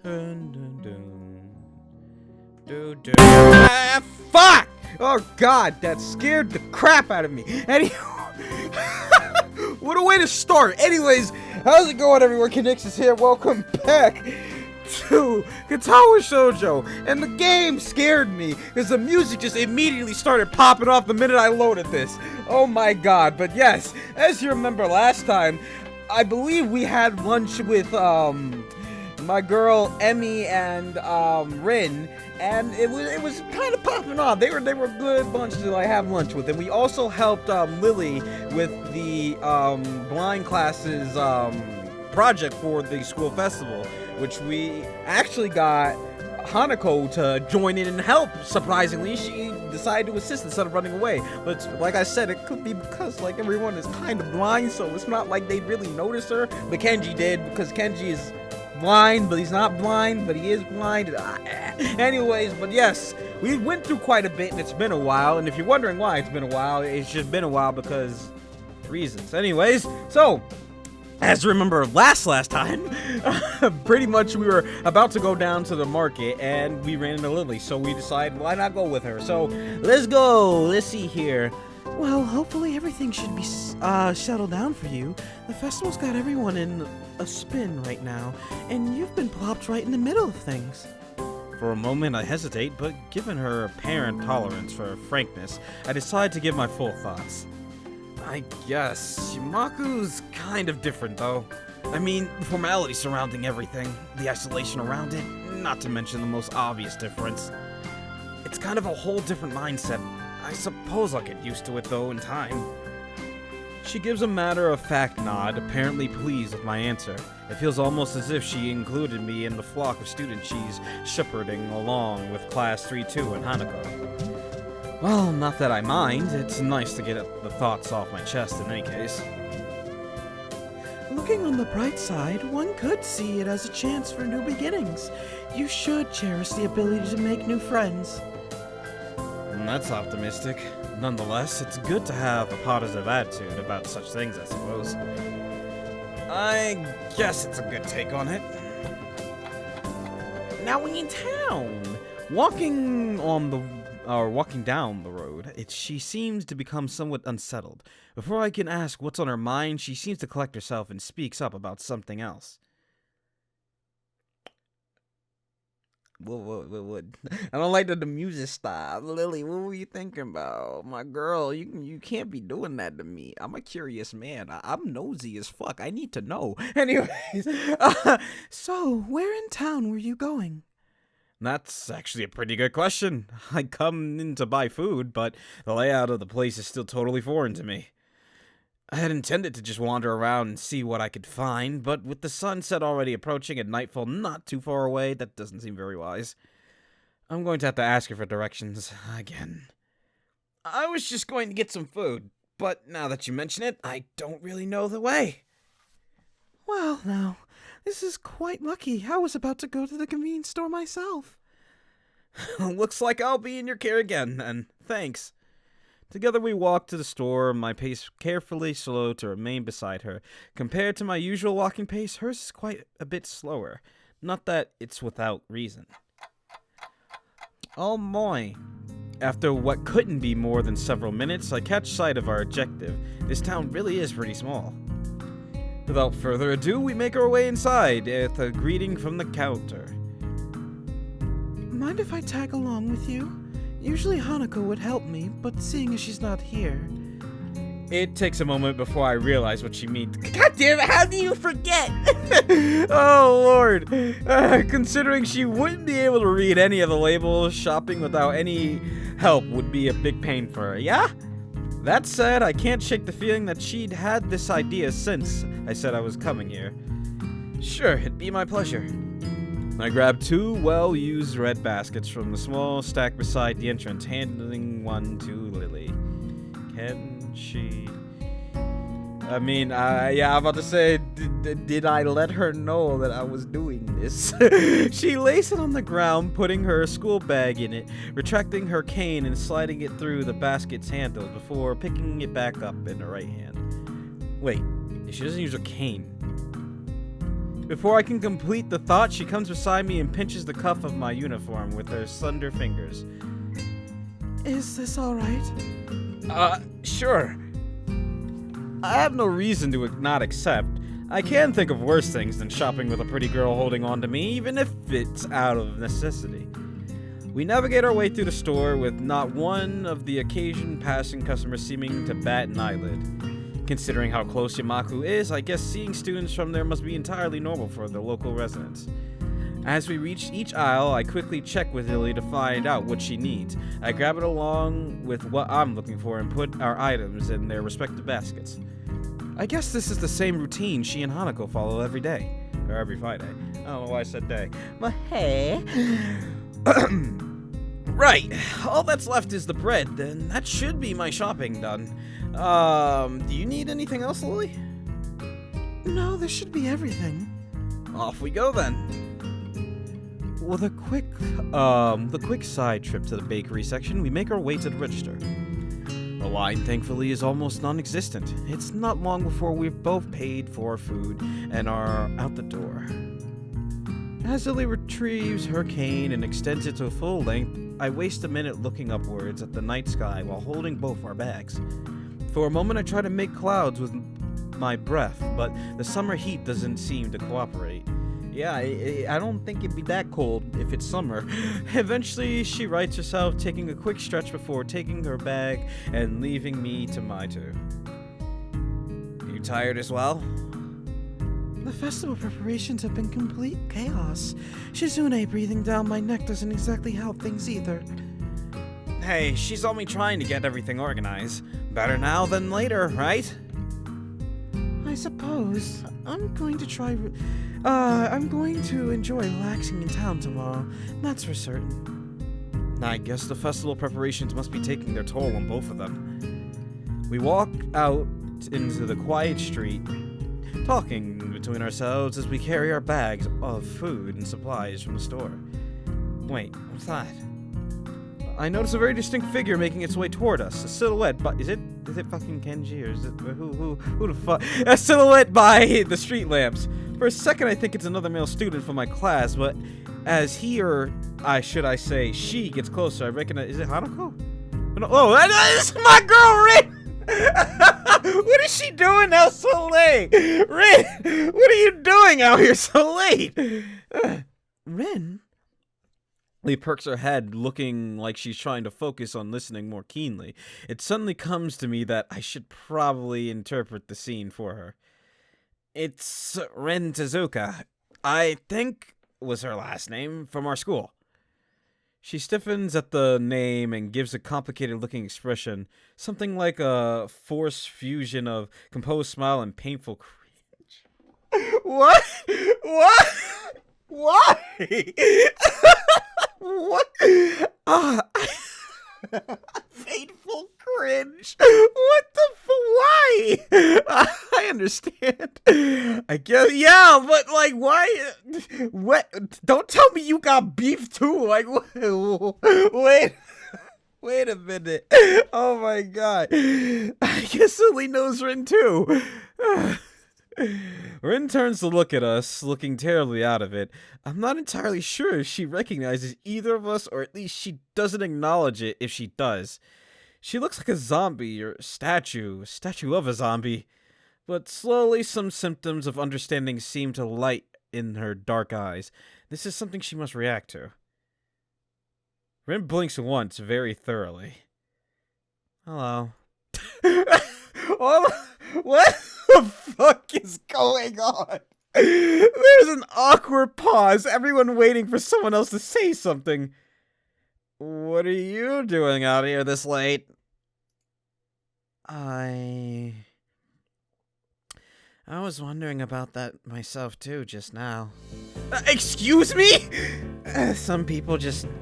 Dun, dun, dun. Ah, fuck! Oh god, that scared the crap out of me. What a way to start. Anyways, how's it going, everyone? Conixis here. Welcome back to Katawa Shoujo. And the game scared me because the music just immediately started popping off the minute I loaded this. Oh my god. But yes, as you remember last time, I believe we had lunch with my girl Emmy and Rin, and it was kind of popping off. They were a good bunch to like have lunch with, and we also helped Lilly with the blind classes project for the school festival, which we actually got Hanako to join in and help. Surprisingly, she decided to assist instead of running away. But like I said, it could be because like everyone is kind of blind, so it's not like they really noticed her. But Kenji did, because Kenji is blind, but he's not blind, but he is blind. Anyways, but yes, we went through quite a bit, and it's been a while. And if you're wondering why it's been a while, it's just been a while because reasons. Anyways, so as you remember last time, pretty much we were about to go down to the market and we ran into Lilly, so we decided why not go with her. So let's go. Let's see here. Well, hopefully everything should be settled down for you. The festival's got everyone in a spin right now, and you've been plopped right in the middle of things. For a moment I hesitate, but given her apparent tolerance for frankness, I decide to give my full thoughts. I guess Shimaku's kind of different, though. I mean, the formality surrounding everything, the isolation around it, not to mention the most obvious difference. It's kind of a whole different mindset. I suppose I'll get used to it, though, in time. She gives a matter-of-fact nod, apparently pleased with my answer. It feels almost as if she included me in the flock of students she's shepherding along with Class 3-2 and Hanako. Well, not that I mind. It's nice to get the thoughts off my chest in any case. Looking on the bright side, one could see it as a chance for new beginnings. You should cherish the ability to make new friends. That's optimistic. Nonetheless, it's good to have a positive attitude about such things, I suppose. I guess it's a good take on it. Now we in town. Walking down the road, she seems to become somewhat unsettled. Before I can ask what's on her mind, she seems to collect herself and speaks up about something else. What? I don't like that the music stopped. Lilly, what were you thinking about? My girl, you can't be doing that to me. I'm a curious man. I'm nosy as fuck. I need to know. Anyways, so where in town were you going? That's actually a pretty good question. I come in to buy food, but the layout of the place is still totally foreign to me. I had intended to just wander around and see what I could find, but with the sunset already approaching and nightfall not too far away, that doesn't seem very wise. I'm going to have to ask her for directions again. I was just going to get some food, but now that you mention it, I don't really know the way. Well, now, this is quite lucky. I was about to go to the convenience store myself. Looks like I'll be in your care again, then. Thanks. Together we walked to the store, my pace carefully slow to remain beside her. Compared to my usual walking pace, hers is quite a bit slower. Not that it's without reason. Oh boy. After what couldn't be more than several minutes, I catch sight of our objective. This town really is pretty small. Without further ado, we make our way inside with a greeting from the counter. Mind if I tag along with you? Usually Hanako would help me, but seeing as she's not here... It takes a moment before I realize what she means. God damn it, how do you forget? Oh, Lord. Considering she wouldn't be able to read any of the labels, shopping without any help would be a big pain for her, yeah? That said, I can't shake the feeling that she'd had this idea since I said I was coming here. Sure, it'd be my pleasure. I grabbed two well-used red baskets from the small stack beside the entrance, handing one to Lilly. Can she... yeah, I'm about to say, did I let her know that I was doing this? She lays it on the ground, putting her school bag in it, retracting her cane and sliding it through the basket's handle before picking it back up in her right hand. Wait, she doesn't use her cane. Before I can complete the thought, she comes beside me and pinches the cuff of my uniform with her slender fingers. Is this alright? Sure. I have no reason to not accept. I can think of worse things than shopping with a pretty girl holding on to me, even if it's out of necessity. We navigate our way through the store with not one of the occasion passing customers seeming to bat an eyelid. Considering how close Yamaku is, I guess seeing students from there must be entirely normal for the local residents. As we reach each aisle, I quickly check with Lilly to find out what she needs. I grab it along with what I'm looking for and put our items in their respective baskets. I guess this is the same routine she and Hanako follow every day. Or every Friday. I don't know why I said day. But hey. Right. All that's left is the bread, then that should be my shopping done. Do you need anything else, Lilly? No, this should be everything. Off we go then. With a quick side trip to the bakery section, we make our way to the register. The line, thankfully, is almost non-existent. It's not long before we've both paid for our food and are out the door. As Lilly retrieves her cane and extends it to full length, I waste a minute looking upwards at the night sky while holding both our bags. For a moment, I try to make clouds with my breath, but the summer heat doesn't seem to cooperate. Yeah, I don't think it'd be that cold if it's summer. Eventually, she rights herself, taking a quick stretch before taking her bag and leaving me to my two. You tired as well? The festival preparations have been complete chaos. Shizune breathing down my neck doesn't exactly help things either. Hey, she's only trying to get everything organized. Better now than later, right? I suppose. I'm going to enjoy relaxing in town tomorrow. That's for certain. I guess the festival preparations must be taking their toll on both of them. We walk out into the quiet street, talking between ourselves as we carry our bags of food and supplies from the store. Wait, what's that? I notice a very distinct figure making its way toward us. A silhouette, but is it fucking Kenji or is it who the fuck? A silhouette by the street lamps. For a second, I think it's another male student from my class, but as he or should I say she gets closer, I recognize. Is it Hanako? No, oh, that is my girl, Rin. What is she doing out so late? Rin, what are you doing out here so late? Rin? Lee perks her head, looking like she's trying to focus on listening more keenly. It suddenly comes to me that I should probably interpret the scene for her. It's Rin Tezuka, I think was her last name, from our school. She stiffens at the name and gives a complicated-looking expression, something like a forced fusion of composed smile and painful cringe. What? What? Why? What? Painful cringe. What the why? I understand. I guess, yeah, but like, why? What? Don't tell me you got beef too. Like, wait a minute. Oh my god. I guess Lily knows Rin too. Rin turns to look at us, looking terribly out of it. I'm not entirely sure if she recognizes either of us, or at least she doesn't acknowledge it if she does. She looks like a zombie, or statue of a zombie. But slowly some symptoms of understanding seem to light in her dark eyes. This is something she must react to. Rin blinks once, very thoroughly. Hello. Oh, what the fuck is going on? There's an awkward pause, everyone waiting for someone else to say something. What are you doing out here this late? I was wondering about that myself too just now. Excuse me? Some people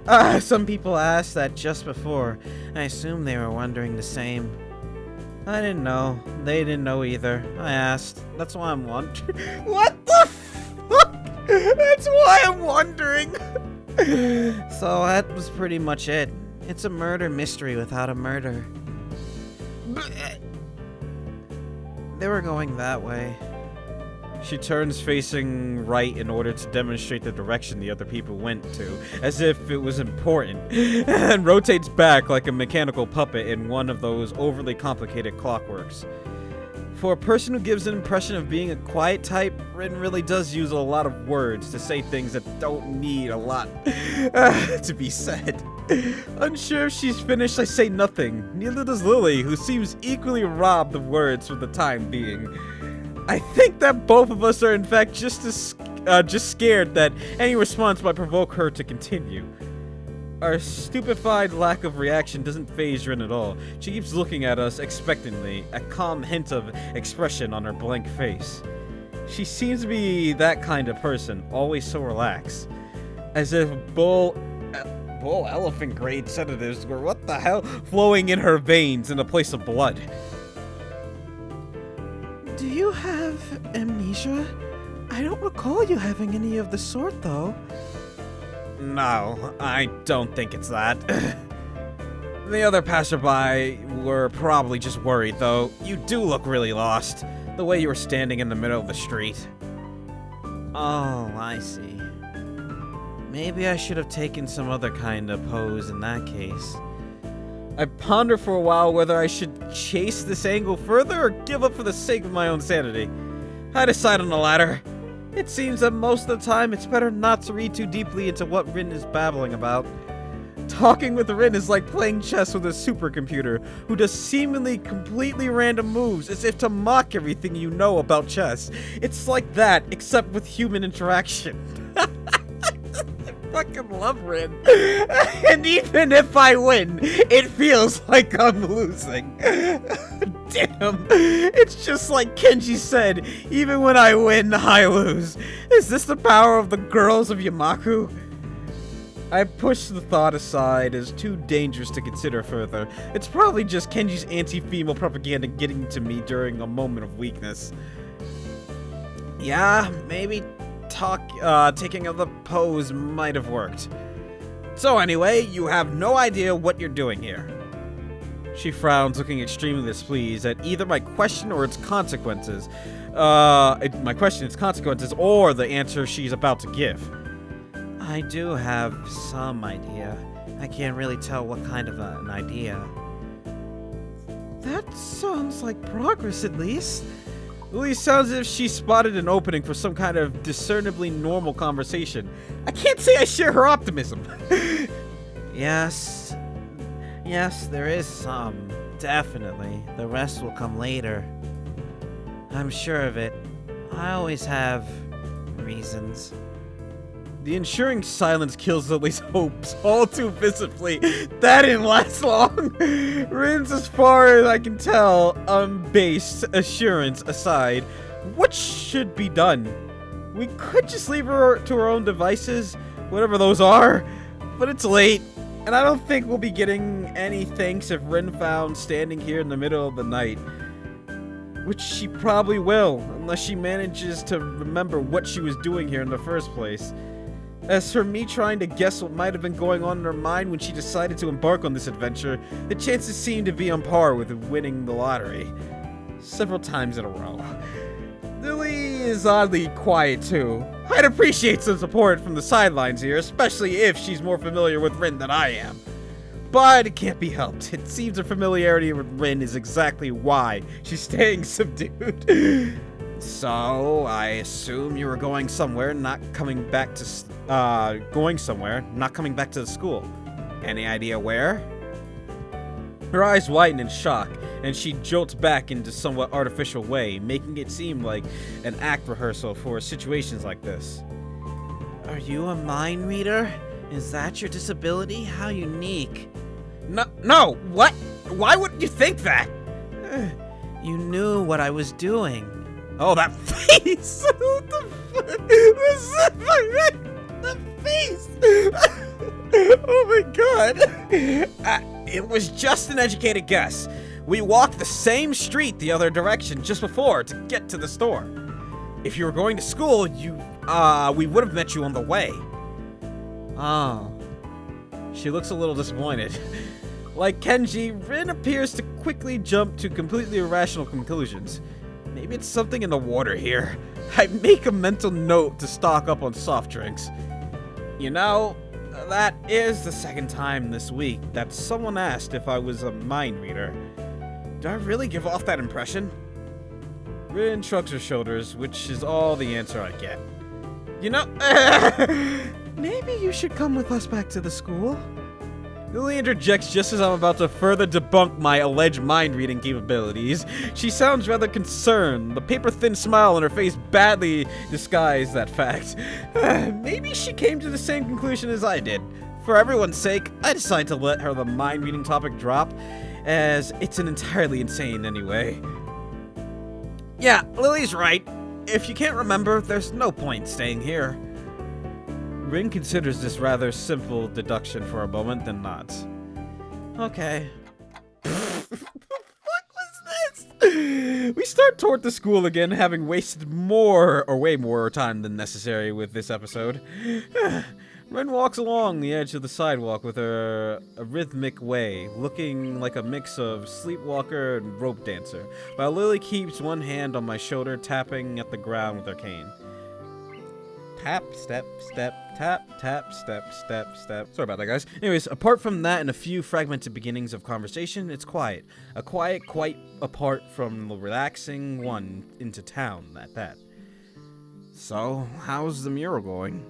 asked that just before. I assume they were wondering the same. I didn't know. They didn't know either. I asked. That's why I'm wondering. What the fuck? That's why I'm wondering. So that was pretty much it. It's a murder mystery without a murder. They were going that way. She turns facing right in order to demonstrate the direction the other people went to, as if it was important, and rotates back like a mechanical puppet in one of those overly complicated clockworks. For a person who gives an impression of being a quiet type, Rin really does use a lot of words to say things that don't need a lot to be said. Unsure if she's finished, I say nothing. Neither does Lilly, who seems equally robbed of words for the time being. I think that both of us are in fact just scared that any response might provoke her to continue. Our stupefied lack of reaction doesn't faze Rin at all. She keeps looking at us expectantly, a calm hint of expression on her blank face. She seems to be that kind of person, always so relaxed. As if bull elephant grade sedatives were, what the hell, flowing in her veins in a place of blood. Do you have amnesia? I don't recall you having any of the sort, though. No, I don't think it's that. The other passerby were probably just worried, though. You do look really lost, the way you were standing in the middle of the street. Oh, I see. Maybe I should have taken some other kind of pose in that case. I ponder for a while whether I should chase this angle further or give up for the sake of my own sanity. I decide on the latter. It seems that most of the time it's better not to read too deeply into what Rin is babbling about. Talking with Rin is like playing chess with a supercomputer who does seemingly completely random moves as if to mock everything you know about chess. It's like that, except with human interaction. I fucking love Rin. And even if I win, it feels like I'm losing. Damn. It's just like Kenji said, even when I win, I lose. Is this the power of the girls of Yamaku? I push the thought aside as too dangerous to consider further. It's probably just Kenji's anti-female propaganda getting to me during a moment of weakness. Yeah, maybe taking of the pose might have worked. So anyway, you have no idea what you're doing here. She frowns, looking extremely displeased at either my question or its consequences. My question, its consequences, or the answer she's about to give. I do have some idea. I can't really tell what kind of an idea. That sounds like progress, at least. Lily sounds as if she spotted an opening for some kind of discernibly normal conversation. I can't say I share her optimism. Yes, there is some. Definitely. The rest will come later. I'm sure of it. I always have reasons. The ensuing silence kills Lily's hopes all too visibly. That didn't last long. Rin's, as far as I can tell, unbased assurance aside, what should be done? We could just leave her to her own devices, whatever those are, but it's late, and I don't think we'll be getting any thanks if Rin found standing here in the middle of the night. Which she probably will, unless she manages to remember what she was doing here in the first place. As for me trying to guess what might have been going on in her mind when she decided to embark on this adventure, the chances seem to be on par with winning the lottery. Several times in a row. Lily is oddly quiet too. I'd appreciate some support from the sidelines here, especially if she's more familiar with Rin than I am. But it can't be helped. It seems her familiarity with Rin is exactly why she's staying subdued. So, I assume you were going somewhere, not coming back to the school. Any idea where? Her eyes widen in shock, and she jolts back into somewhat artificial way, making it seem like an act rehearsal for situations like this. Are you a mind reader? Is that your disability? How unique. No, what? Why would you think that? You knew what I was doing. Oh, that face! What the fuck? The face! Oh my god! It was just an educated guess. We walked the same street the other direction just before to get to the store. If you were going to school, we would have met you on the way. Oh. She looks a little disappointed. Like Kenji, Rin appears to quickly jump to completely irrational conclusions. Maybe it's something in the water here. I make a mental note to stock up on soft drinks. You know, that is the second time this week that someone asked if I was a mind reader. Do I really give off that impression? Rin shrugs her shoulders, which is all the answer I get. You know, maybe you should come with us back to the school. Lilly interjects just as I'm about to further debunk my alleged mind-reading capabilities. She sounds rather concerned. The paper-thin smile on her face badly disguised that fact. Maybe she came to the same conclusion as I did. For everyone's sake, I decided to let her the mind-reading topic drop, as it's an entirely insane anyway. Yeah, Lily's right. If you can't remember, there's no point staying here. Rin considers this rather simple deduction for a moment, then nods. Okay. What was this? We start toward the school again, having wasted way more time than necessary with this episode. Rin walks along the edge of the sidewalk with a rhythmic way, looking like a mix of sleepwalker and rope dancer, while Lilly keeps one hand on my shoulder, tapping at the ground with her cane. Tap, step, step, tap, tap, step, step, step. Sorry about that, guys. Anyways, apart from that and a few fragmented beginnings of conversation, it's quiet. A quiet quite apart from the relaxing one into town at that. So, how's the mural going?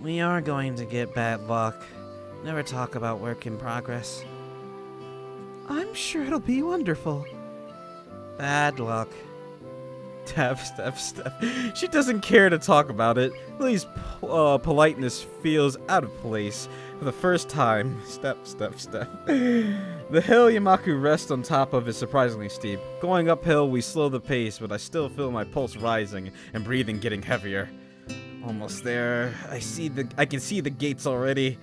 We are going to get bad luck. Never talk about work in progress. I'm sure it'll be wonderful. Bad luck. Tap, step, step. She doesn't care to talk about it. Lily's politeness feels out of place for the first time. Step, step, step. The hill Yamaku rests on top of is surprisingly steep. Going uphill, we slow the pace, but I still feel my pulse rising and breathing getting heavier. Almost there. I can see the gates already.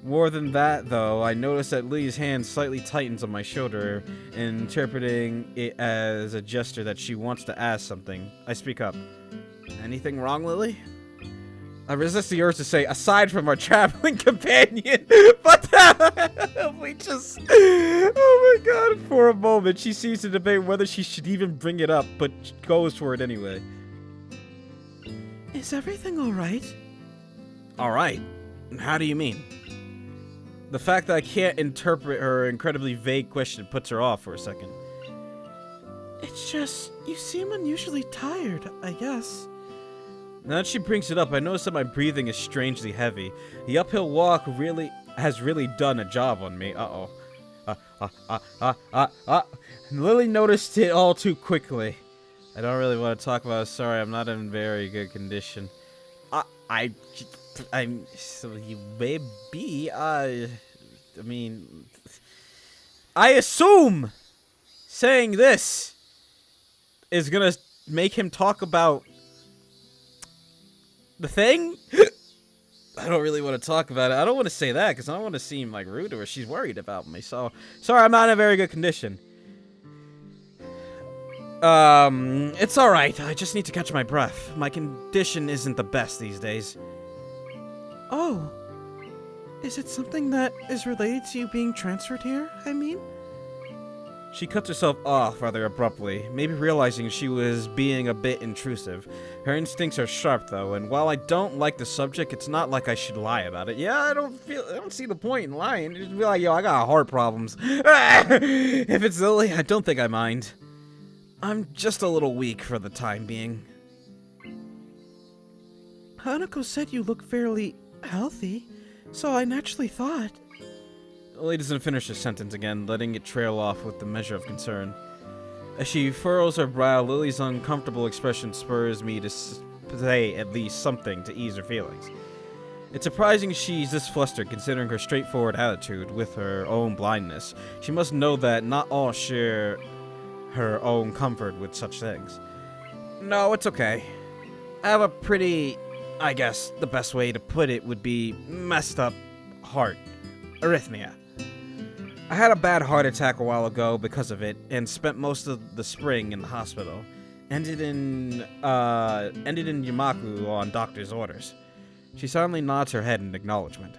More than that, though, I notice that Lily's hand slightly tightens on my shoulder, interpreting it as a gesture that she wants to ask something. I speak up. Anything wrong, Lilly? I resist the urge to say, aside from our traveling companion, but we just... Oh my god, for a moment, she seems to debate whether she should even bring it up, but goes for it anyway. Is everything alright? Alright? How do you mean? The fact that I can't interpret her incredibly vague question puts her off for a second. It's just, you seem unusually tired, I guess. Now that she brings it up, I notice that my breathing is strangely heavy. The uphill walk has really done a job on me. Lilly noticed it all too quickly. I don't really want to talk about it. Sorry, I'm not in very good condition. I'm so you may be, I mean, I assume saying this is gonna make him talk about the thing? I don't really want to talk about it. I don't want to say that because I don't want to seem like rude to her. She's worried about me, so sorry, I'm not in a very good condition. It's alright. I just need to catch my breath. My condition isn't the best these days. Oh. Is it something that is related to you being transferred here, I mean? She cuts herself off rather abruptly, maybe realizing she was being a bit intrusive. Her instincts are sharp, though, and while I don't like the subject, it's not like I should lie about it. Yeah, I don't see the point in lying. Just be like, yo, I got heart problems. If it's Lilly, I don't think I mind. I'm just a little weak for the time being. Hanako said you look fairly healthy, so I naturally thought. Lily doesn't finish her sentence again, letting it trail off with the measure of concern. As she furrows her brow, Lily's uncomfortable expression spurs me to say at least something to ease her feelings. It's surprising she's this flustered considering her straightforward attitude with her own blindness. She must know that not all share her own comfort with such things. No, it's okay. I have a pretty, I guess the best way to put it would be messed up heart. Arrhythmia. I had a bad heart attack a while ago because of it, and spent most of the spring in the hospital. Ended in Yamaku on doctor's orders. She silently nods her head in acknowledgement.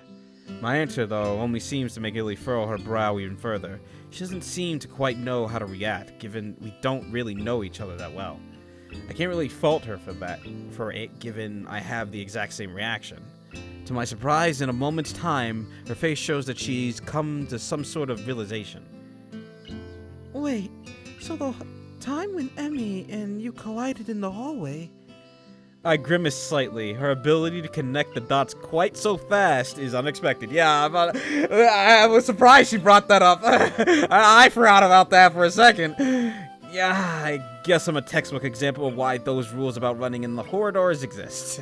My answer, though, only seems to make Lilly furrow her brow even further. She doesn't seem to quite know how to react, given we don't really know each other that well. I can't really fault her for it, given I have the exact same reaction. To my surprise, in a moment's time, her face shows that she's come to some sort of realization. Wait, so the time when Emmy and you collided in the hallway... I grimace slightly. Her ability to connect the dots quite so fast is unexpected. Yeah, I was surprised she brought that up. I forgot about that for a second. Yeah, I guess I'm a textbook example of why those rules about running in the corridors exist.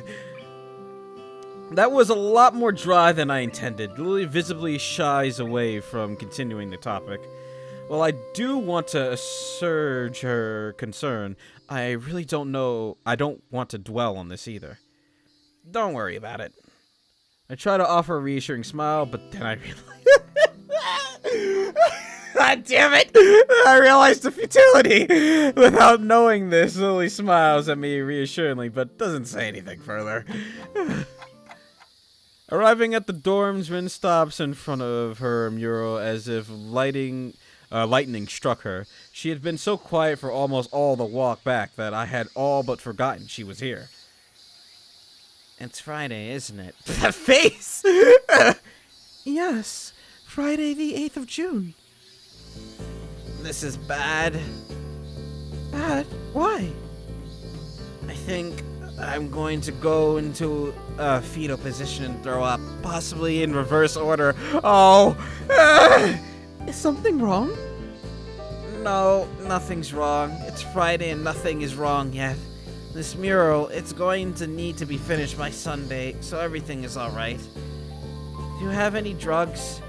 That was a lot more dry than I intended. Lilly visibly shies away from continuing the topic. While I do want to assuage her concern, I really don't know. I don't want to dwell on this either. Don't worry about it. I try to offer a reassuring smile, but then I realize... God damn it! I realized the futility! Without knowing this, Lilly smiles at me reassuringly, but doesn't say anything further. Arriving at the dorms, Rin stops in front of her mural as if lightning struck her. She had been so quiet for almost all the walk back that I had all but forgotten she was here. It's Friday, isn't it? That face! Yes, Friday the 8th of June. This is bad. Bad? Why? I think I'm going to go into a fetal position and throw up, possibly in reverse order. Oh! Is something wrong? No, nothing's wrong. It's Friday and nothing is wrong yet. This mural, it's going to need to be finished by Sunday, so everything is alright. Do you have any drugs?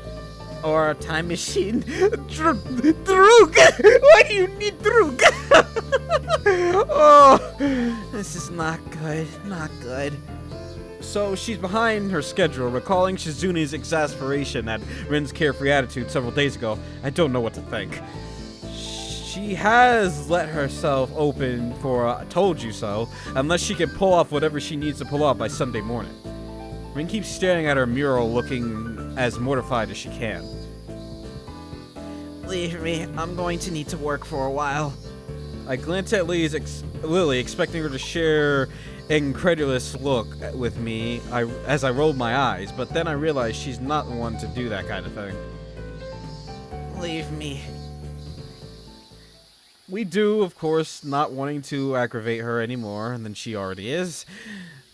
Or a time machine? Drug! Why do you need drug? Oh, this is not good. Not good. So she's behind her schedule, recalling Shizune's exasperation at Rin's carefree attitude several days ago. I don't know what to think. She has let herself open for a told you so, unless she can pull off whatever she needs to pull off by Sunday morning. Rin keeps staring at her mural, looking as mortified as she can. Leave me. I'm going to need to work for a while. I glance at Lilly, expecting her to share an incredulous look with me as I rolled my eyes, but then I realized she's not the one to do that kind of thing. Leave me. We do, of course, not wanting to aggravate her any more than she already is.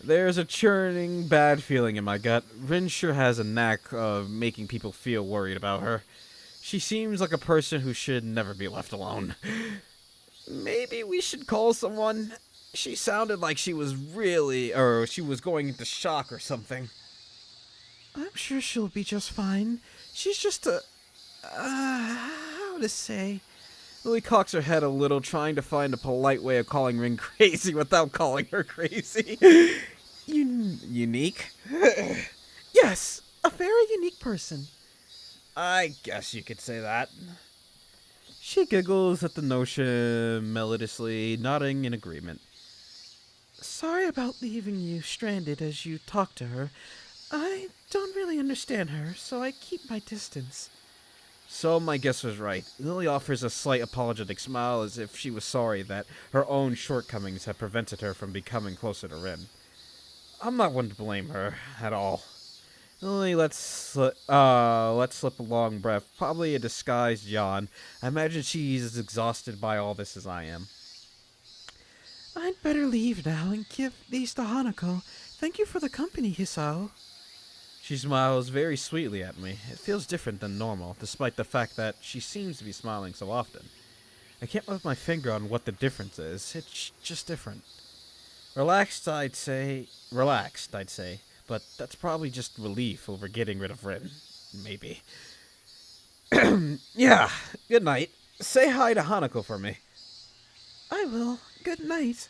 There's a churning bad feeling in my gut. Rin sure has a knack of making people feel worried about her. She seems like a person who should never be left alone. Maybe we should call someone. She sounded like she was she was going into shock or something. I'm sure she'll be just fine. She's just how to say... Lily cocks her head a little, trying to find a polite way of calling Rin crazy without calling her crazy. Unique? Yes, a very unique person. I guess you could say that. She giggles at the notion melodiously, nodding in agreement. Sorry about leaving you stranded as you talk to her. I don't really understand her, so I keep my distance. So my guess was right. Lily offers a slight apologetic smile as if she was sorry that her own shortcomings had prevented her from becoming closer to Rin. I'm not one to blame her at all. Lily let's slip a long breath, probably a disguised yawn. I imagine she's as exhausted by all this as I am. I'd better leave now and give these to Hanako. Thank you for the company, Hisao. She smiles very sweetly at me. It feels different than normal, despite the fact that she seems to be smiling so often. I can't put my finger on what the difference is. It's just different. Relaxed, I'd say, but that's probably just relief over getting rid of Rin. Maybe. Yeah, good night. Say hi to Hanako for me. I will. Good night.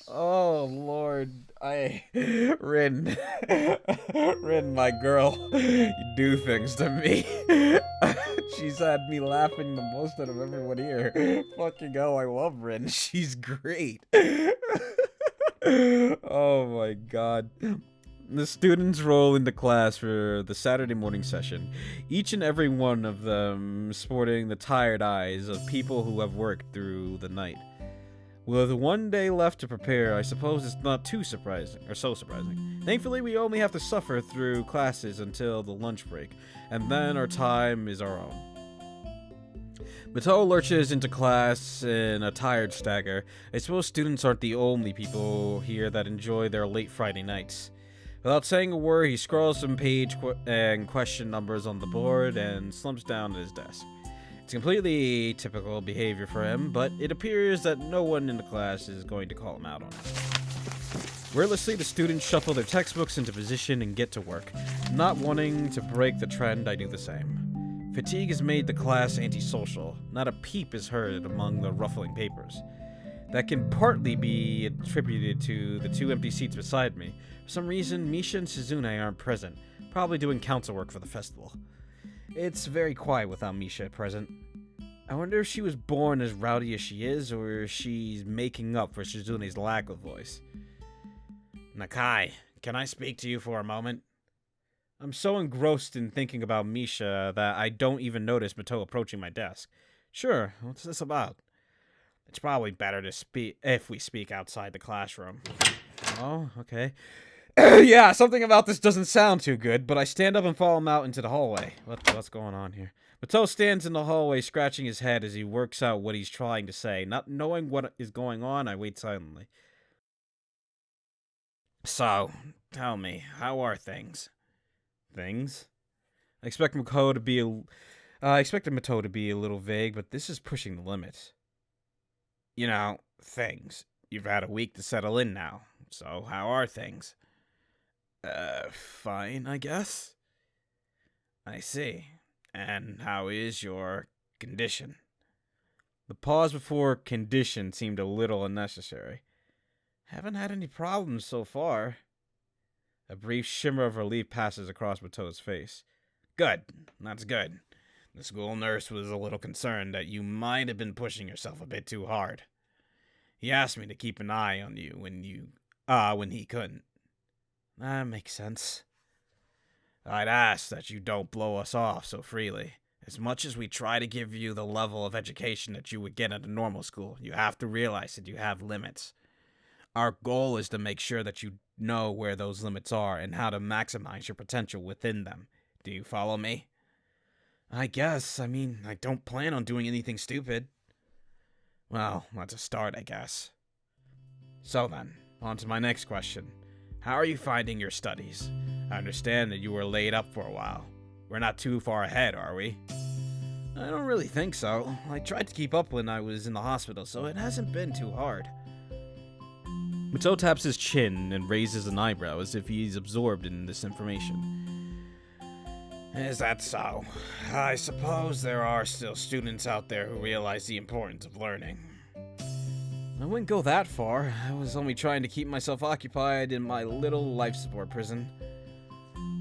Oh, Lord, Rin, Rin, my girl, you do things to me. She's had me laughing the most out of everyone here. Fucking hell, I love Rin. She's great. Oh my god. The students roll into class for the Saturday morning session, each and every one of them sporting the tired eyes of people who have worked through the night. With one day left to prepare, I suppose it's not too surprising, or so surprising. Thankfully, we only have to suffer through classes until the lunch break, and then our time is our own. Matou lurches into class in a tired stagger. I suppose students aren't the only people here that enjoy their late Friday nights. Without saying a word, he scrawls some page and question numbers on the board and slumps down at his desk. It's completely typical behavior for him, but it appears that no one in the class is going to call him out on it. Wordlessly, the students shuffle their textbooks into position and get to work. Not wanting to break the trend, I do the same. Fatigue has made the class antisocial. Not a peep is heard among the ruffling papers. That can partly be attributed to the two empty seats beside me. For some reason, Misha and Suzune aren't present, probably doing council work for the festival. It's very quiet without Misha present. I wonder if she was born as rowdy as she is, or if she's making up for Suzune's lack of voice. Nakai, can I speak to you for a moment? I'm so engrossed in thinking about Misha that I don't even notice Matou approaching my desk. Sure, what's this about? It's probably better to speak if we speak outside the classroom. Oh, okay. Yeah, something about this doesn't sound too good, but I stand up and follow him out into the hallway. What's going on here? Matou stands in the hallway, scratching his head as he works out what he's trying to say. Not knowing what is going on, I wait silently. So, tell me, how are things? Things? I expected Matou to be a little vague, but this is pushing the limits. You know, things. You've had a week to settle in now, so how are things? Fine, I guess. I see. And how is your condition? The pause before condition seemed a little unnecessary. Haven't had any problems so far. A brief shimmer of relief passes across Matou's face. Good. That's good. The school nurse was a little concerned that you might have been pushing yourself a bit too hard. He asked me to keep an eye on you when he couldn't. That makes sense. I'd ask that you don't blow us off so freely. As much as we try to give you the level of education that you would get at a normal school, you have to realize that you have limits. Our goal is to make sure that you know where those limits are and how to maximize your potential within them. Do you follow me? I guess. I don't plan on doing anything stupid. Well, that's a start, I guess. So then, on to my next question. How are you finding your studies? I understand that you were laid up for a while. We're not too far ahead, are we? I don't really think so. I tried to keep up when I was in the hospital, so it hasn't been too hard. Matou taps his chin and raises an eyebrow as if he's absorbed in this information. Is that so? I suppose there are still students out there who realize the importance of learning. I wouldn't go that far. I was only trying to keep myself occupied in my little life support prison.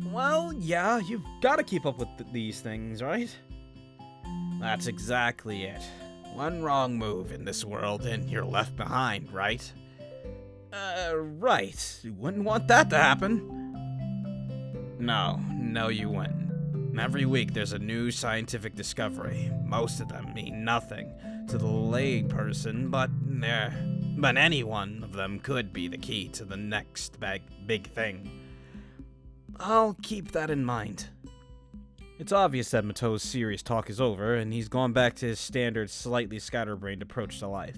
Well, yeah, you've got to keep up with these things, right? That's exactly it. One wrong move in this world and you're left behind, right? Right. You wouldn't want that to happen. No, you wouldn't. Every week there's a new scientific discovery. Most of them mean nothing to the lay person, but any one of them could be the key to the next big thing. I'll keep that in mind. It's obvious that Matou's serious talk is over, and he's gone back to his standard, slightly scatterbrained approach to life.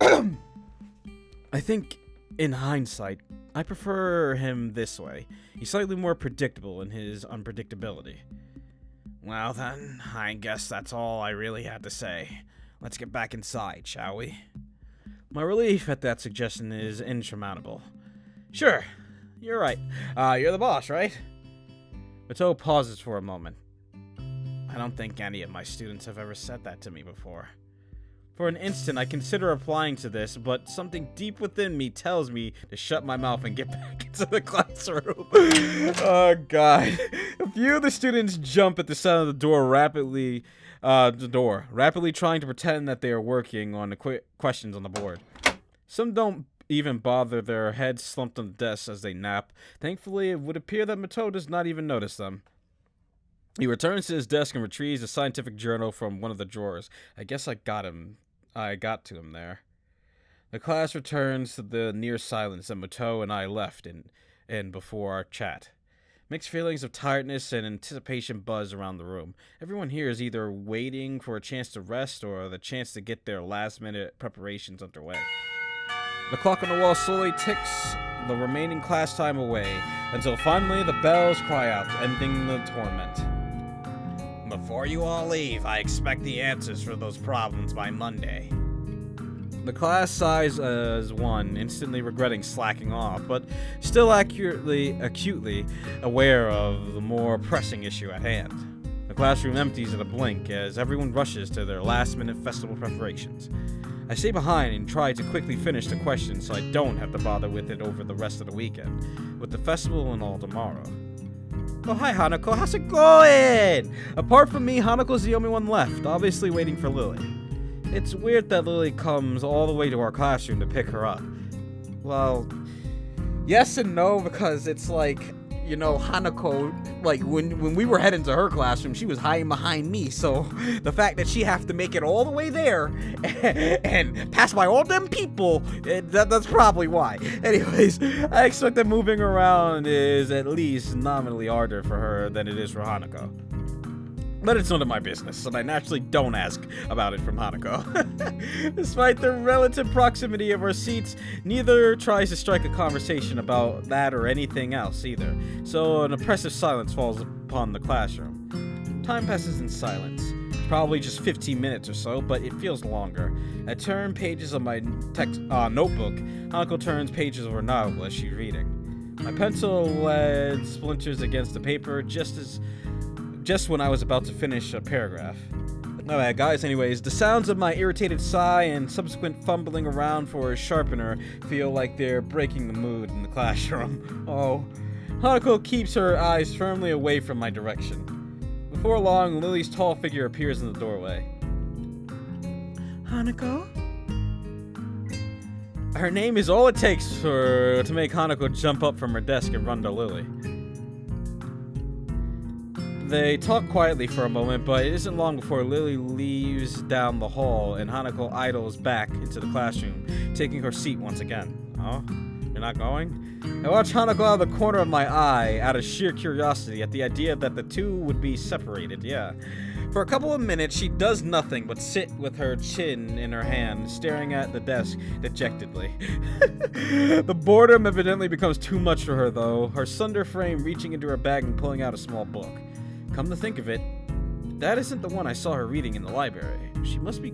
I think, in hindsight, I prefer him this way. He's slightly more predictable in his unpredictability. Well then, I guess that's all I really had to say. Let's get back inside, shall we? My relief at that suggestion is insurmountable. Sure, you're right. You're the boss, right? Matou pauses for a moment. I don't think any of my students have ever said that to me before. For an instant, I consider applying to this, but something deep within me tells me to shut my mouth and get back into the classroom. Oh, God. A few of the students jump at the sound of the door, rapidly trying to pretend that they are working on the questions on the board. Some don't even bother, their heads slumped on the desk as they nap. Thankfully, it would appear that Mato does not even notice them. He returns to his desk and retrieves a scientific journal from one of the drawers. I guess I got to him there. The class returns to the near silence that Mato and I left in before our chat. Mixed feelings of tiredness and anticipation buzz around the room. Everyone here is either waiting for a chance to rest or the chance to get their last-minute preparations underway. The clock on the wall slowly ticks the remaining class time away until finally the bells cry out, ending the torment. Before you all leave, I expect the answers for those problems by Monday. The class sighs as one, instantly regretting slacking off, but still acutely aware of the more pressing issue at hand. The classroom empties at a blink as everyone rushes to their last-minute festival preparations. I stay behind and try to quickly finish the questions so I don't have to bother with it over the rest of the weekend, with the festival and all tomorrow. Oh, hi, Hanako. How's it going? Apart from me, Hanako's the only one left, obviously waiting for Lilly. It's weird that Lilly comes all the way to our classroom to pick her up. Well, yes and no, because it's like, you know, Hanako, like, when we were heading to her classroom, she was hiding behind me, so the fact that she have to make it all the way there and pass by all them people, that's probably why. Anyways, I expect that moving around is at least nominally harder for her than it is for Hanako. But it's none of my business, and I naturally don't ask about it from Hanako. Despite the relative proximity of our seats, neither tries to strike a conversation about that or anything else either, so an oppressive silence falls upon the classroom. Time passes in silence. Probably just 15 minutes or so, but it feels longer. I turn pages of my notebook. Hanako turns pages of her novel as she's reading. My pencil lead splinters against the paper just when I was about to finish a paragraph. Alright guys, anyways, the sounds of my irritated sigh and subsequent fumbling around for a sharpener feel like they're breaking the mood in the classroom. Oh. Hanako keeps her eyes firmly away from my direction. Before long, Lily's tall figure appears in the doorway. Hanako? Her name is all it takes to make Hanako jump up from her desk and run to Lily. They talk quietly for a moment, but it isn't long before Lily leaves down the hall and Hanako idles back into the classroom, taking her seat once again. Oh? You're not going? I watch Hanako out of the corner of my eye out of sheer curiosity at the idea that the two would be separated, yeah. For a couple of minutes, she does nothing but sit with her chin in her hand, staring at the desk dejectedly. The boredom evidently becomes too much for her, though, her slender frame reaching into her bag and pulling out a small book. Come to think of it, that isn't the one I saw her reading in the library. She must be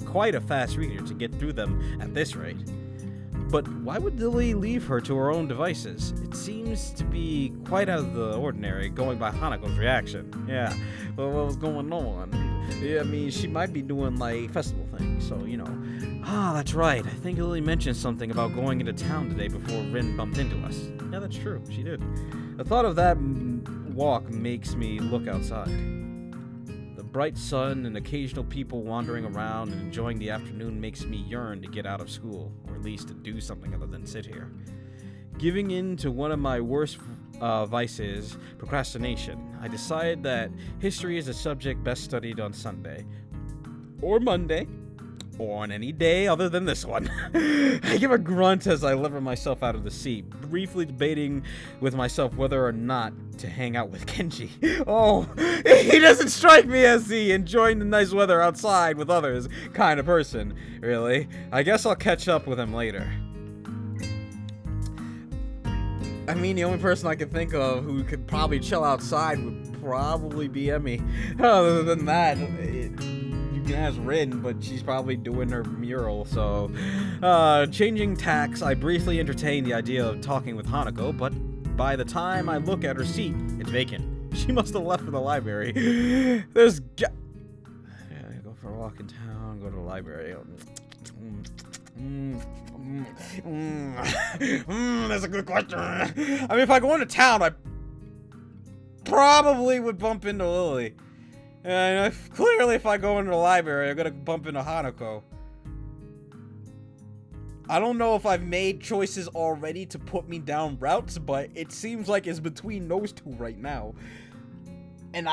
quite a fast reader to get through them at this rate. But why would Lily leave her to her own devices? It seems to be quite out of the ordinary, going by Hanako's reaction. Yeah, well, what was going on? Yeah, I mean, she might be doing, like, festival things, so, you know. Ah, that's right. I think Lily mentioned something about going into town today before Rin bumped into us. Yeah, that's true. She did. The thought of that walk makes me look outside. The bright sun and occasional people wandering around and enjoying the afternoon makes me yearn to get out of school, or at least to do something other than sit here. Giving in to one of my worst vices, procrastination, I decide that history is a subject best studied on Sunday, or Monday, or on any day other than this one. I give a grunt as I lever myself out of the seat, briefly debating with myself whether or not to hang out with Kenji. Oh, he doesn't strike me as the enjoying the nice weather outside with others kind of person, really. I guess I'll catch up with him later. I mean, the only person I can think of who could probably chill outside would probably be Emmy. Other than that, you can ask Rin, but she's probably doing her mural, so... changing tacks, I briefly entertain the idea of talking with Hanako, but by the time I look at her seat, it's vacant. She must have left for the library. There's yeah, go for a walk in town, go to the library. That's a good question. I mean, if I go into town, I probably would bump into Lily. And clearly, if I go into the library, I'm gonna bump into Hanako. I don't know if I've made choices already to put me down routes, but it seems like it's between those two right now. And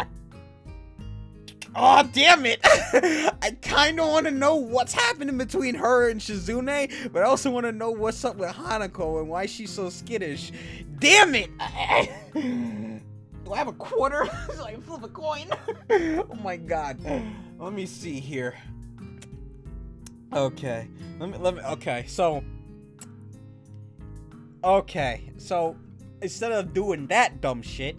oh, damn it! I kind of want to know what's happening between her and Shizune, but I also want to know what's up with Hanako and why she's so skittish. Damn it! Do I have a quarter so I can flip a coin? Oh my god. Let me see here. Okay. Okay, so instead of doing that dumb shit,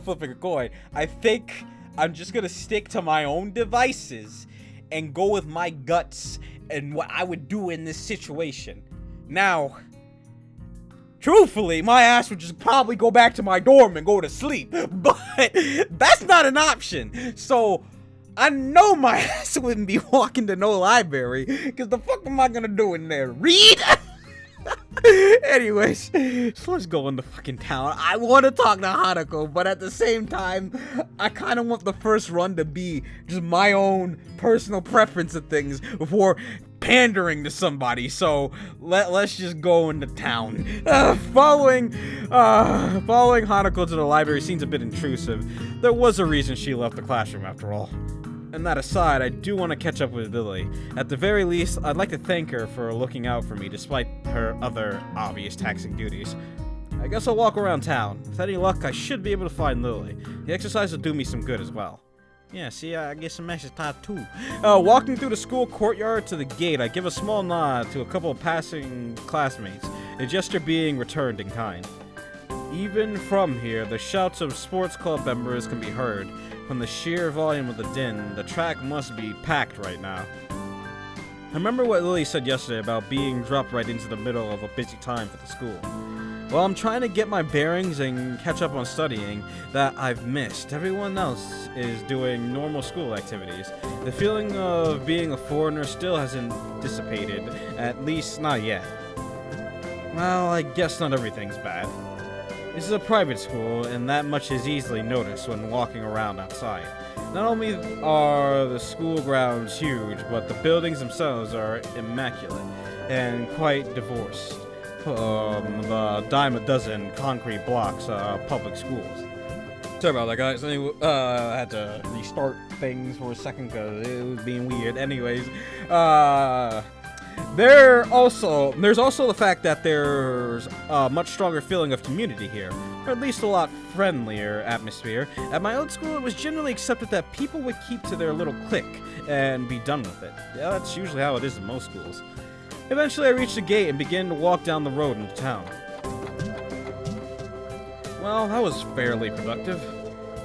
flipping a coin, I think I'm just gonna stick to my own devices and go with my guts and what I would do in this situation. Now, truthfully, my ass would just probably go back to my dorm and go to sleep, but that's not an option. So I know my ass wouldn't be walking to no library, because the fuck am I gonna do in there? Read? Anyways, so let's go into fucking town. I want to talk to Hanako, but at the same time, I kind of want the first run to be just my own personal preference of things before pandering to somebody. So let's just go into town. Following Hanako to the library seems a bit intrusive. There was a reason she left the classroom after all. And that aside, I do want to catch up with Lilly. At the very least, I'd like to thank her for looking out for me despite her other obvious taxing duties. I guess I'll walk around town. With any luck, I should be able to find Lilly. The exercise will do me some good as well. Yeah, see, I get some exercise too. Walking through the school courtyard to the gate, I give a small nod to a couple of passing classmates, a gesture being returned in kind. Even from here, the shouts of sports club members can be heard. From the sheer volume of the din, the track must be packed right now. I remember what Lilly said yesterday about being dropped right into the middle of a busy time for the school. Well, I'm trying to get my bearings and catch up on studying that I've missed. Everyone else is doing normal school activities. The feeling of being a foreigner still hasn't dissipated, at least not yet. Well, I guess not everything's bad. This is a private school, and that much is easily noticed when walking around outside. Not only are the school grounds huge, but the buildings themselves are immaculate and quite divorced from the dime a dozen concrete blocks of public schools. Sorry about that, guys. Anyway, I had to restart things for a second because it was being weird. Anyways, there's also the fact that there's a much stronger feeling of community here, or at least a lot friendlier atmosphere. At my old school, it was generally accepted that people would keep to their little clique and be done with it. Yeah, that's usually how it is in most schools. Eventually, I reached the gate and began to walk down the road into town. Well, that was fairly productive.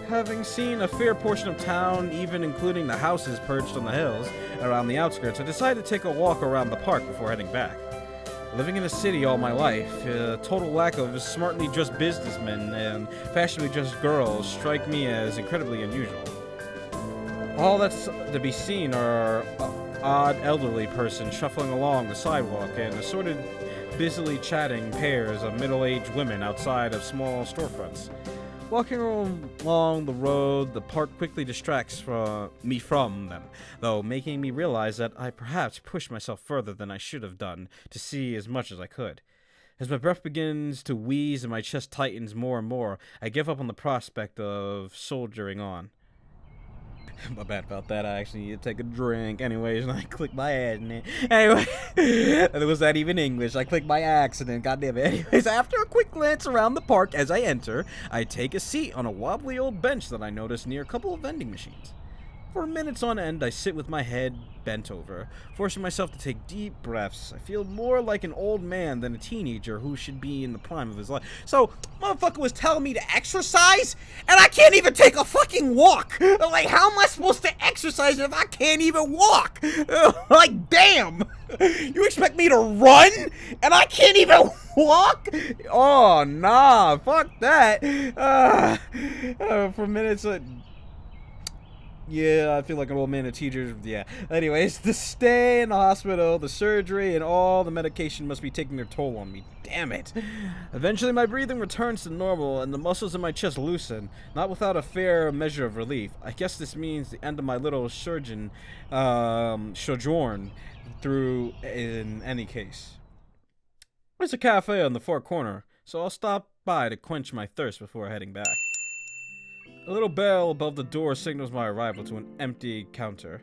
Having seen a fair portion of town, even including the houses perched on the hills around the outskirts, I decided to take a walk around the park before heading back. Living in a city all my life, a total lack of smartly dressed businessmen and fashionably dressed girls strike me as incredibly unusual. All that's to be seen are odd elderly person shuffling along the sidewalk and assorted busily chatting pairs of middle-aged women outside of small storefronts. Walking along the road, the park quickly distracts me from them, though making me realize that I perhaps pushed myself further than I should have done to see as much as I could. As my breath begins to wheeze and my chest tightens more and more, I give up on the prospect of soldiering on. My bad about that. I actually need to take a drink. Anyways, and I clicked my ad in it. Anyway, was that even English? I clicked by accident. God damn it. Anyways, after a quick glance around the park as I enter, I take a seat on a wobbly old bench that I noticed near a couple of vending machines. For minutes on end, I sit with my head bent over, forcing myself to take deep breaths. I feel more like an old man than a teenager who should be in the prime of his life. So, motherfucker was telling me to exercise, and I can't even take a fucking walk! Like, how am I supposed to exercise if I can't even walk? Like, damn! You expect me to run, and I can't even walk? Oh, nah, fuck that. For minutes... Yeah, I feel like an old man, a teacher. Yeah. Anyways, the stay in the hospital, the surgery, and all the medication must be taking their toll on me. Damn it. Eventually, my breathing returns to normal, and the muscles in my chest loosen, not without a fair measure of relief. I guess this means the end of my little sojourn through in any case. There's a cafe on the far corner, so I'll stop by to quench my thirst before heading back. A little bell above the door signals my arrival to an empty counter.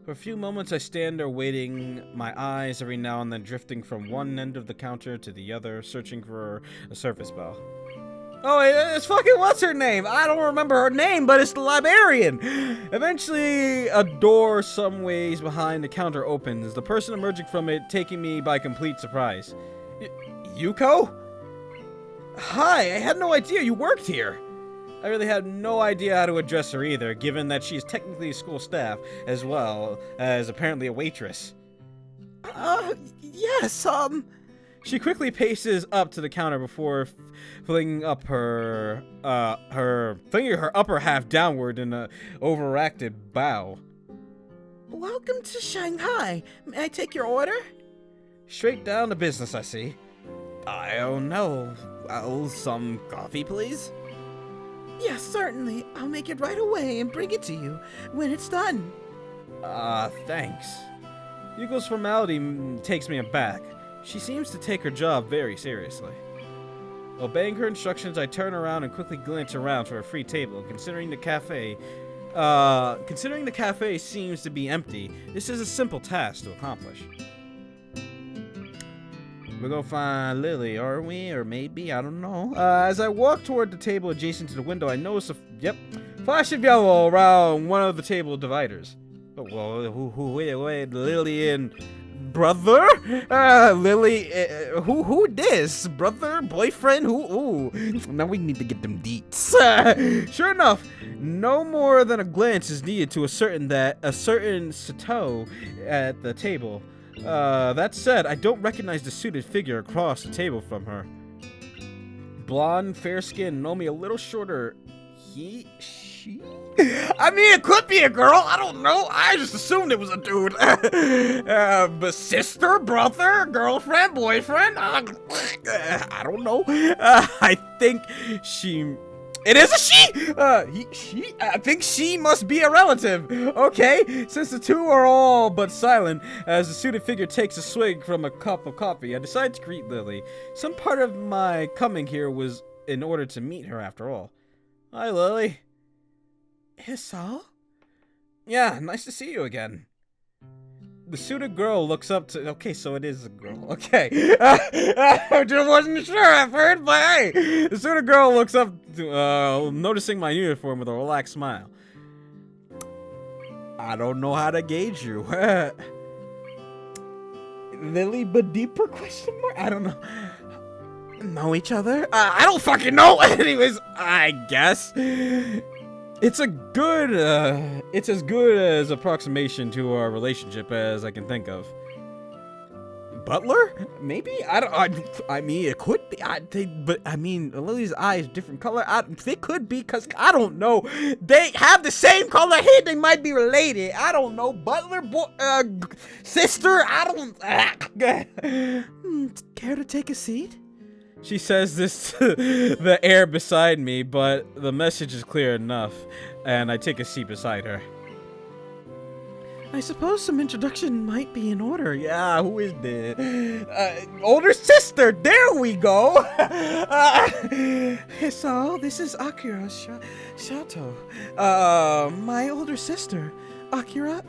For a few moments I stand there waiting, my eyes every now and then drifting from one end of the counter to the other, searching for a service bell. Oh, it's fucking what's her name? I don't remember her name, but it's the librarian! Eventually, a door some ways behind the counter opens, the person emerging from it taking me by complete surprise. Yuko? Hi, I had no idea you worked here. I really had no idea how to address her either, given that she's technically school staff, as well as apparently a waitress. Yes, She quickly paces up to the counter before flinging her upper half downward in an overacted bow. Welcome to Shanghai. May I take your order? Straight down to business, I see. I don't know. Well, some coffee, please? Yes, certainly. I'll make it right away and bring it to you when it's done. Thanks. Yuko's formality takes me aback. She seems to take her job very seriously. Obeying her instructions, I turn around and quickly glance around for a free table. Considering the cafe seems to be empty, this is a simple task to accomplish. We're gonna find Lilly, are we? Or maybe, I don't know. As I walk toward the table adjacent to the window, I notice flash of yellow around one of the table dividers. Oh, well, wait, Lilly and brother? Lilly, who this? Brother? Boyfriend? Ooh. Now we need to get them deets. Sure enough, no more than a glance is needed to ascertain that a certain Sato at the table. That said, I don't recognize the suited figure across the table from her. Blonde, fair-skinned, only a little shorter. She? I mean, it could be a girl. I don't know. I just assumed it was a dude. But sister, brother, girlfriend, boyfriend? I don't know. I think she... It is a she! I think she must be a relative. Okay, since the two are all but silent, as the suited figure takes a swig from a cup of coffee, I decide to greet Lilly. Some part of my coming here was in order to meet her after all. Hi, Lilly. Hisao? Yeah, nice to see you again. The suited girl looks up to... Okay, so it is a girl. Okay. I just wasn't sure at first, but hey! The suited girl looks up, to, noticing my uniform with a relaxed smile. I don't know how to gauge you. Lilly Badipper question mark? I don't know. Know each other? I don't fucking know! Anyways, I guess. It's as good as approximation to our relationship as I can think of. Butler? Maybe? I mean, it could be. But I mean, Lily's eyes different color. They could be, because I don't know. They have the same color hair. They might be related. I don't know. Butler, sister. I don't. Care to take a seat? She says this to the air beside me, but the message is clear enough, and I take a seat beside her. I suppose some introduction might be in order. Yeah, who is this? Older sister, there we go! So, this is Akira Shato. My older sister, Akira.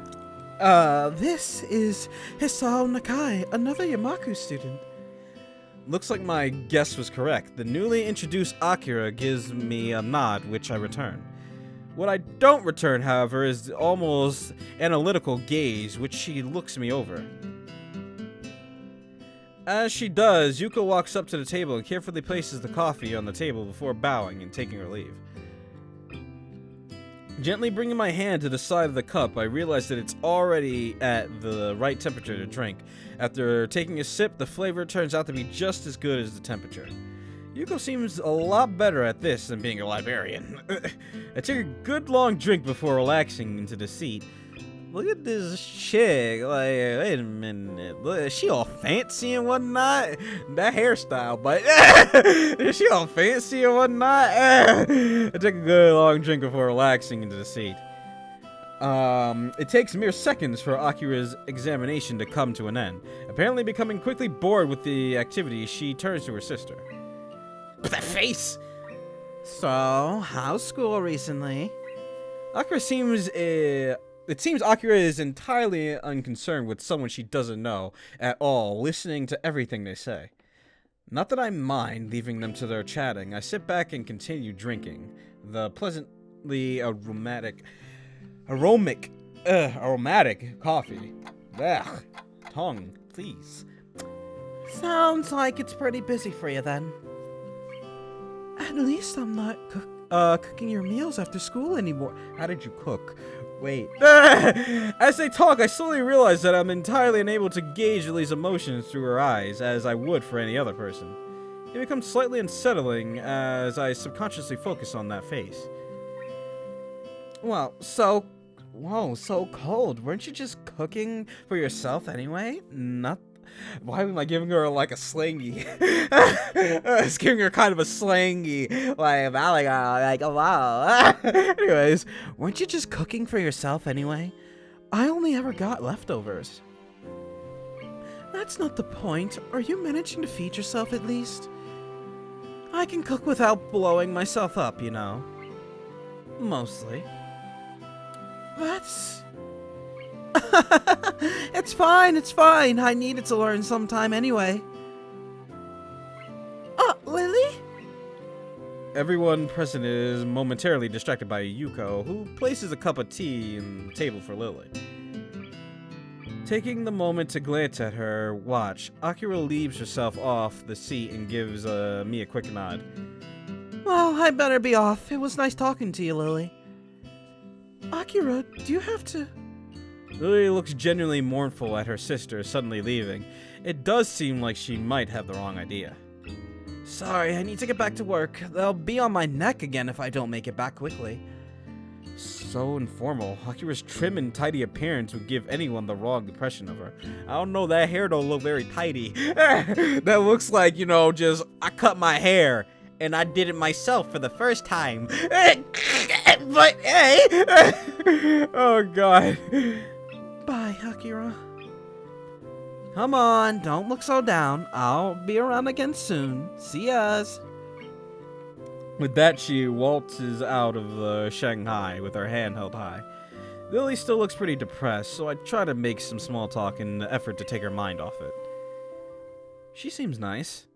This is Hisao Nakai, another Yamaku student. Looks like my guess was correct. The newly introduced Akira gives me a nod, which I return. What I don't return, however, is the almost analytical gaze which she looks me over. As she does, Yuko walks up to the table and carefully places the coffee on the table before bowing and taking her leave. Gently bringing my hand to the side of the cup, I realize that it's already at the right temperature to drink. After taking a sip, the flavor turns out to be just as good as the temperature. Yuko seems a lot better at this than being a librarian. I took a good long drink before relaxing into the seat. Look at this chick, like, wait a minute, look, is she all fancy and whatnot? That hairstyle, but is she all fancy and whatnot? I took a good long drink before relaxing into the seat. It takes mere seconds for Akira's examination to come to an end. Apparently becoming quickly bored with the activity, she turns to her sister. But that face! So, how's school recently? Akira seems, It seems Akira is entirely unconcerned with someone she doesn't know at all, listening to everything they say. Not that I mind leaving them to their chatting. I sit back and continue drinking the pleasantly aromatic coffee. Ugh, tongue, please. Sounds like it's pretty busy for you then. At least I'm not cooking your meals after school anymore. How did you cook? Wait. As they talk, I slowly realize that I'm entirely unable to gauge Lily's emotions through her eyes, as I would for any other person. It becomes slightly unsettling as I subconsciously focus on that face. Well, so cold. Weren't you just cooking for yourself anyway? Why am I giving her like a slangy? It's giving her kind of a slangy, like oh wow. Anyways, Weren't you just cooking for yourself anyway? I only ever got leftovers. That's not the point. Are you managing to feed yourself at least? I can cook without blowing myself up, you know. Mostly. That's... It's fine. I needed to learn sometime anyway. Lily? Everyone present is momentarily distracted by Yuko, who places a cup of tea on the table for Lily. Taking the moment to glance at her watch, Akira leaves herself off the seat and gives me a quick nod. Well, I better be off. It was nice talking to you, Lily. Akira, do you have to... Lily looks genuinely mournful at her sister suddenly leaving. It does seem like she might have the wrong idea. Sorry, I need to get back to work. They'll be on my neck again if I don't make it back quickly. So informal. Akira's trim and tidy appearance would give anyone the wrong impression of her. I don't know, that hair don't look very tidy. That looks like, you know, just I cut my hair and I did it myself for the first time. But hey, oh god. Bye, Akira. Come on, don't look so down. I'll be around again soon. See yas. With that, she waltzes out of Shanghai with her hand held high. Lily still looks pretty depressed, so I try to make some small talk in the effort to take her mind off it. She seems nice.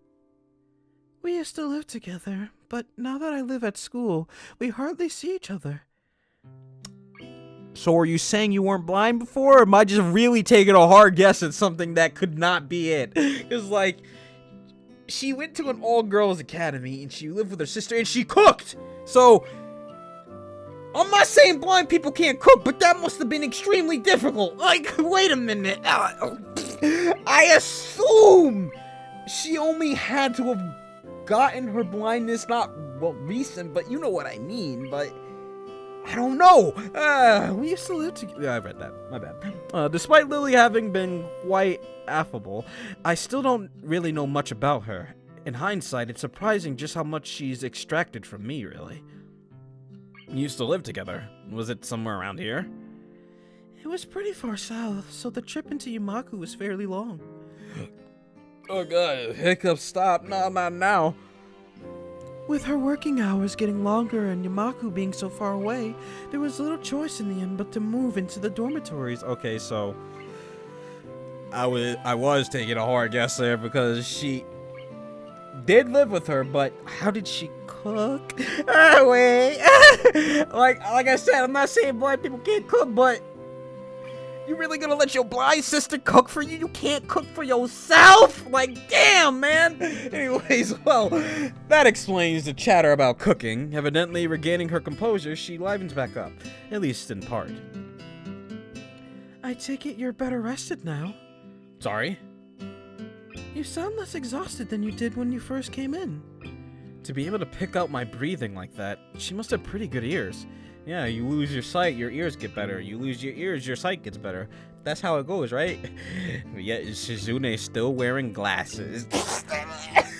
We used to live together, but now that I live at school, we hardly see each other. So are you saying you weren't blind before, or am I just really taking a hard guess at something that could not be it? Because, like, she went to an all-girls academy, and she lived with her sister, and she cooked! So, I'm not saying blind people can't cook, but that must have been extremely difficult. Like, wait a minute. I assume she only had to have gotten her blindness, not, well, recent, but you know what I mean, but... I don't know. We used to live together. Yeah, I read that. My bad. Despite Lily having been quite affable, I still don't really know much about her. In hindsight, it's surprising just how much she's extracted from me, really. You used to live together. Was it somewhere around here? It was pretty far south, so the trip into Yamaku was fairly long. Oh god, hiccups stop. No, not now. With her working hours getting longer and Yamaku being so far away, there was little choice in the end but to move into the dormitories. Okay, so I was taking a hard guess there because she did live with her, but how did she cook? Wait. like I said, I'm not saying blind people can't cook, but you really gonna let your blind sister cook for you? You can't cook for yourself? Like, damn, man. Anyways, well, that explains the chatter about cooking. Evidently, regaining her composure, she livens back up, at least in part. I take it you're better rested now. Sorry? You sound less exhausted than you did when you first came in. To be able to pick out my breathing like that, she must have pretty good ears. Yeah, you lose your sight, your ears get better. You lose your ears, your sight gets better. That's how it goes, right? But yet Shizune's still wearing glasses.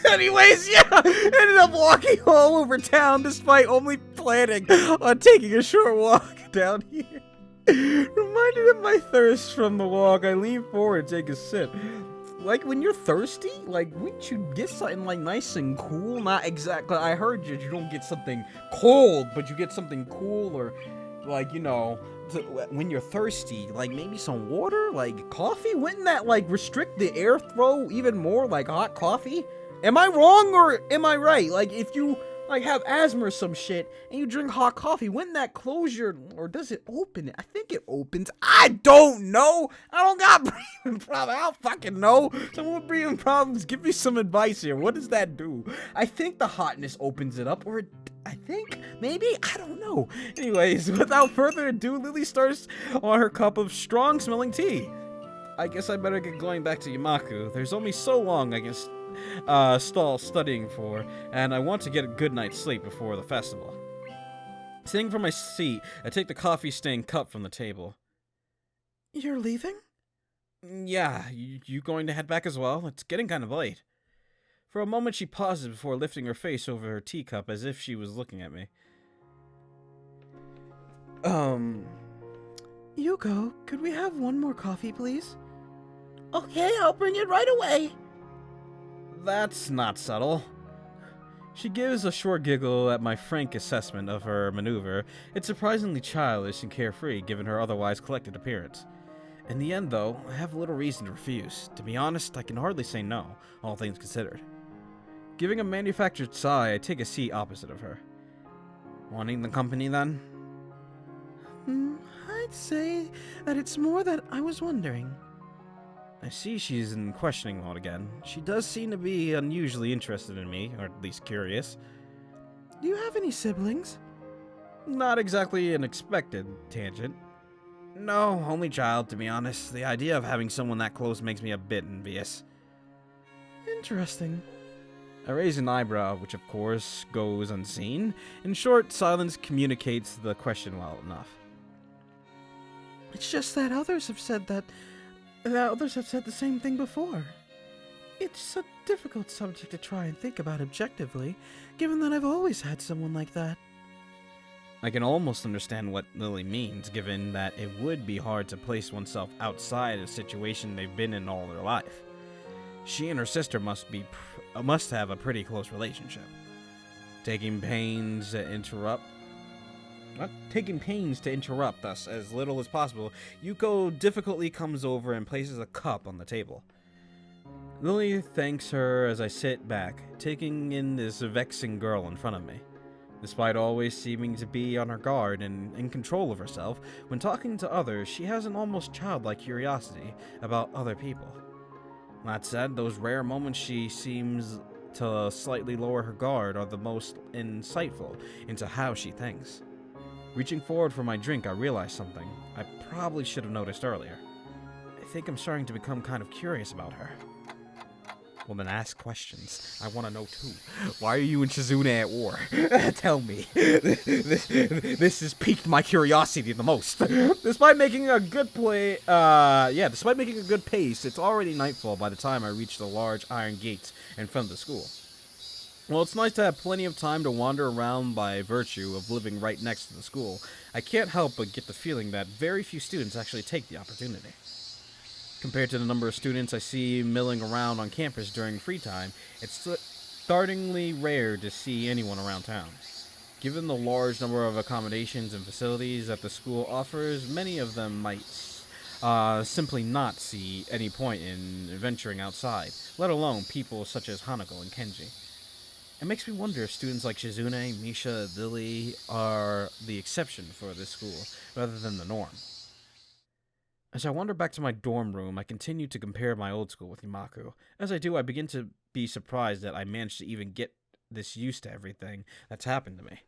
Anyways, yeah, ended up walking all over town despite only planning on taking a short walk down here. Reminded of my thirst from the walk, I leaned forward to take a sip. Like, when you're thirsty, like, wouldn't you get something, like, nice and cool? Not exactly, I heard you don't get something cold, but you get something cool, or, like, you know, when you're thirsty, like, maybe some water, like, coffee? Wouldn't that, like, restrict the airflow even more, like, hot coffee? Am I wrong, or am I right? Like, if you, like, have asthma or some shit, and you drink hot coffee, wouldn't that close your, or does it open it? I think it opens. I don't know. I don't got breathing problems. I don't fucking know. Someone with breathing problems, give me some advice here. What does that do? I think the hotness opens it up, or I think, maybe? I don't know. Anyways, without further ado, Lily starts on her cup of strong-smelling tea. I guess I better get going back to Yamaku. There's only so long I can stall studying for, and I want to get a good night's sleep before the festival. Sitting from my seat, I take the coffee-stained cup from the table. You're leaving? Yeah, you going to head back as well? It's getting kind of late. For a moment she pauses before lifting her face over her teacup as if she was looking at me. Yuko, could we have one more coffee, please? Okay, I'll bring it right away. That's not subtle. She gives a short giggle at my frank assessment of her maneuver. It's surprisingly childish and carefree, given her otherwise collected appearance. In the end, though, I have little reason to refuse. To be honest, I can hardly say no, all things considered. Giving a manufactured sigh, I take a seat opposite of her. Wanting the company, then? I'd say that it's more that I was wondering. I see she's in questioning mode again. She does seem to be unusually interested in me, or at least curious. Do you have any siblings? Not exactly an expected tangent. No, only child, to be honest. The idea of having someone that close makes me a bit envious. Interesting. I raise an eyebrow, which of course goes unseen. In short, silence communicates the question well enough. It's just that others have said the same thing before. It's a difficult subject to try and think about objectively, given that I've always had someone like that. I can almost understand what Lily means, given that it would be hard to place oneself outside a situation they've been in all their life. She and her sister must have a pretty close relationship. Taking pains to interrupt us as little as possible, Yuko difficultly comes over and places a cup on the table. Lily thanks her as I sit back, taking in this vexing girl in front of me. Despite always seeming to be on her guard and in control of herself, when talking to others, she has an almost childlike curiosity about other people. That said, those rare moments she seems to slightly lower her guard are the most insightful into how she thinks. Reaching forward for my drink, I realize something I probably should have noticed earlier. I think I'm starting to become kind of curious about her. Well, then ask questions. I want to know too. Why are you and Shizune at war? Tell me. This has piqued my curiosity the most. Despite making a good pace, it's already nightfall by the time I reach the large iron gates in front of the school. Well, it's nice to have plenty of time to wander around by virtue of living right next to the school. I can't help but get the feeling that very few students actually take the opportunity. Compared to the number of students I see milling around on campus during free time, it's startlingly rare to see anyone around town. Given the large number of accommodations and facilities that the school offers, many of them might simply not see any point in venturing outside, let alone people such as Hanako and Kenji. It makes me wonder if students like Shizune, Misha, Lilly are the exception for this school, rather than the norm. As I wander back to my dorm room, I continue to compare my old school with Yamaku. As I do, I begin to be surprised that I managed to even get this used to everything that's happened to me.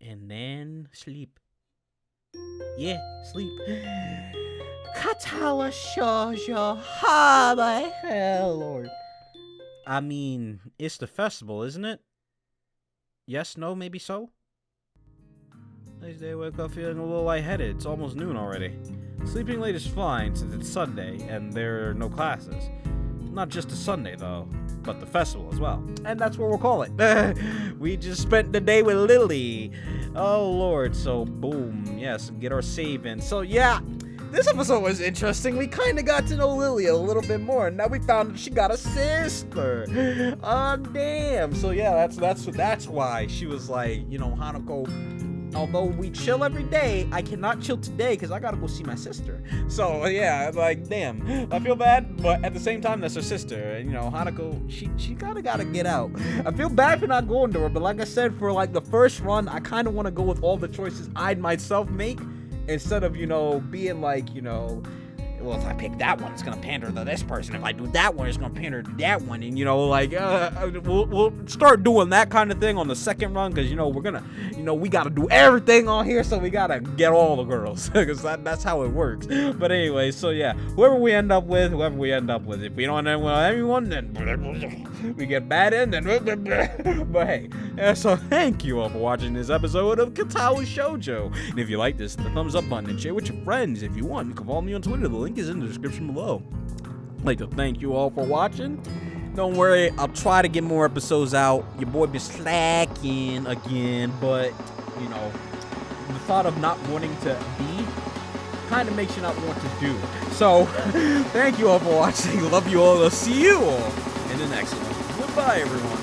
And then sleep. Yeah, sleep. Katawa Shoujo. Ha, my hell, Lord. I mean, it's the festival, isn't it? Yes, no, maybe so? Next day, I wake up feeling a little lightheaded. It's almost noon already. Sleeping late is fine since it's Sunday and there are no classes. Not just a Sunday, though, but the festival as well. And that's what we'll call it. We just spent the day with Lilly. Oh, Lord. So, boom. Yes, get our save in. So, yeah. This episode was interesting. We kind of got to know Lilly a little bit more. And now we found that she got a sister. Oh, damn. So, yeah, that's why she was like, you know, Hanako, although we chill every day, I cannot chill today because I got to go see my sister. So, yeah, like, damn. I feel bad, but at the same time, that's her sister. And, you know, Hanako, she kind of got to get out. I feel bad for not going to her, but like I said, for, like, the first run, I kind of want to go with all the choices I'd myself make. Instead of, you know, being like, you know, well, if I pick that one, it's gonna pander to this person. If I do that one, it's gonna pander to that one. And, you know, like, we'll start doing that kind of thing on the second run. Because, you know, we're gonna, you know, we gotta do everything on here. So we gotta get all the girls. Because that's how it works. But anyway, so yeah, whoever we end up with. If we don't end up with anyone, then we get bad end. But hey, so thank you all for watching this episode of Katawa Shoujo. And if you like this, hit the thumbs up button and share with your friends. If you want, you can follow me on Twitter. The link is in the description below. I'd like to thank you all for watching. Don't worry, I'll try to get more episodes out. Your boy been slacking again, but, you know, the thought of not wanting to be kind of makes you not want to do. So, thank you all for watching. Love you all. I'll see you all in the next one. Goodbye, everyone.